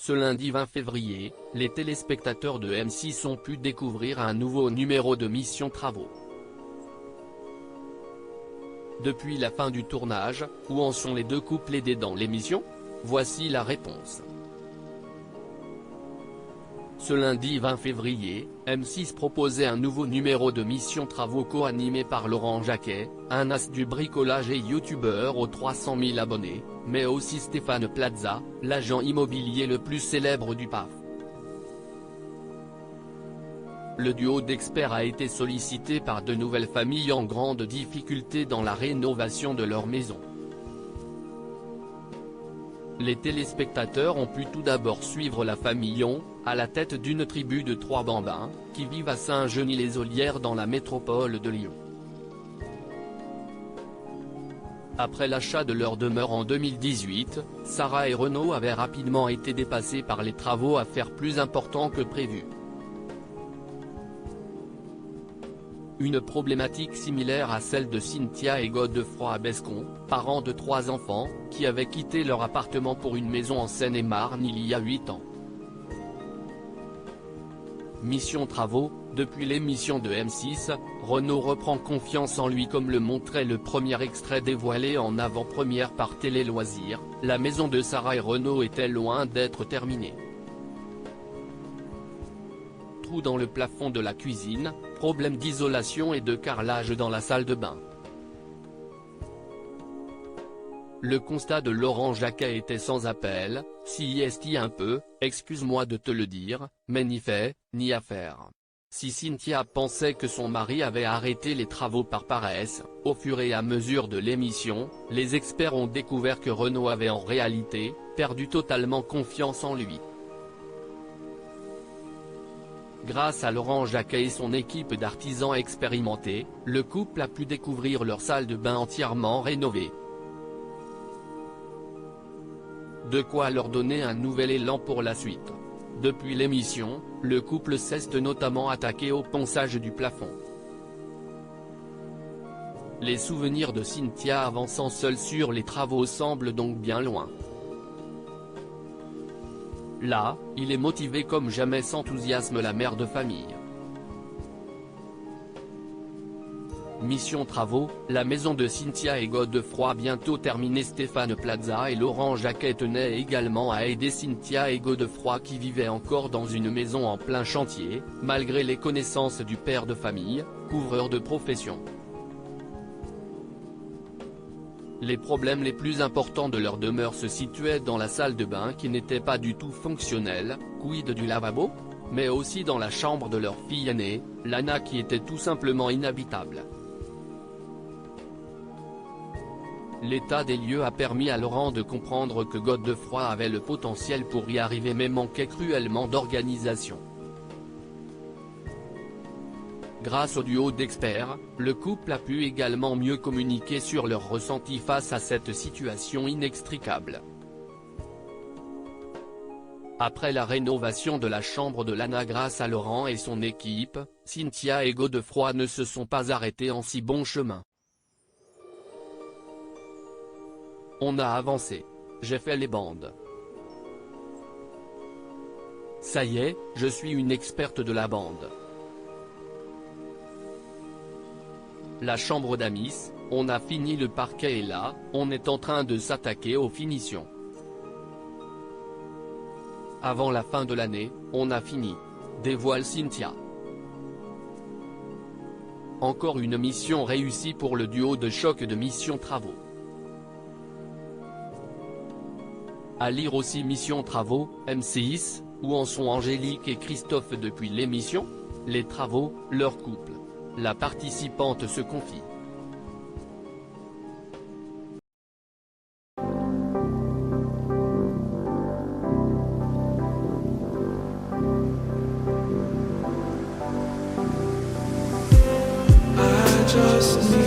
Ce lundi 20 février, les téléspectateurs de M6 ont pu découvrir un nouveau numéro de Mission Travaux. Depuis la fin du tournage, où en sont les deux couples aidés dans l'émission? Voici la réponse. Ce lundi 20 février, M6 proposait un nouveau numéro de Mission Travaux co-animé par Laurent Jacquet, un as du bricolage et youtubeur aux 300 000 abonnés, mais aussi Stéphane Plaza, l'agent immobilier le plus célèbre du PAF. Le duo d'experts a été sollicité par de nouvelles familles en grande difficulté dans la rénovation de leur maison. Les téléspectateurs ont pu tout d'abord suivre la famille On, à la tête d'une tribu de 3 bambins, qui vivent à Saint-Genis-les-Olières dans la métropole de Lyon. Après l'achat de leur demeure en 2018, Sarah et Renaud avaient rapidement été dépassés par les travaux à faire plus importants que prévu. Une problématique similaire à celle de Cynthia et Godefroy Bescon, parents de 3 enfants, qui avaient quitté leur appartement pour une maison en Seine-et-Marne il y a 8 ans. Mission Travaux, depuis l'émission de M6, Renaud reprend confiance en lui comme le montrait le premier extrait dévoilé en avant-première par Télé Loisirs. La maison de Sarah et Renaud était loin d'être terminée. Trous dans le plafond de la cuisine, problème d'isolation et de carrelage dans la salle de bain. Le constat de Laurent Jacquet était sans appel: si est un peu, excuse-moi de te le dire, mais ni fait, ni à faire. Si Cynthia pensait que son mari avait arrêté les travaux par paresse, au fur et à mesure de l'émission, les experts ont découvert que Renaud avait en réalité perdu totalement confiance en lui. Grâce à Laurent Jacquet et son équipe d'artisans expérimentés, le couple a pu découvrir leur salle de bain entièrement rénovée. De quoi leur donner un nouvel élan pour la suite. Depuis l'émission, le couple s'est notamment attaqué au ponçage du plafond. Les souvenirs de Cynthia avançant seule sur les travaux semblent donc bien loin. Là, il est motivé comme jamais, s'enthousiasme la mère de famille. Mission Travaux, la maison de Cynthia et Godefroy bientôt terminée. Stéphane Plaza et Laurent Jacquet tenaient également à aider Cynthia et Godefroy qui vivaient encore dans une maison en plein chantier, malgré les connaissances du père de famille, couvreur de profession. Les problèmes les plus importants de leur demeure se situaient dans la salle de bain qui n'était pas du tout fonctionnelle, quid du lavabo? Mais aussi dans la chambre de leur fille aînée, Lana, qui était tout simplement inhabitable. L'état des lieux a permis à Laurent de comprendre que Godefroy avait le potentiel pour y arriver mais manquait cruellement d'organisation. Grâce au duo d'experts, le couple a pu également mieux communiquer sur leurs ressentis face à cette situation inextricable. Après la rénovation de la chambre de Lana grâce à Laurent et son équipe, Cynthia et Godefroy ne se sont pas arrêtés en si bon chemin. On a avancé. J'ai fait les bandes. Ça y est, je suis une experte de la bande. La chambre d'amis, on a fini le parquet et là, on est en train de s'attaquer aux finitions. Avant la fin de l'année, on a fini. Dévoile Cynthia. Encore une mission réussie pour le duo de choc de Mission Travaux. À lire aussi Mission Travaux, M6, où en sont Angélique et Christophe depuis l'émission? Les travaux, leur couple. La participante se confie. Just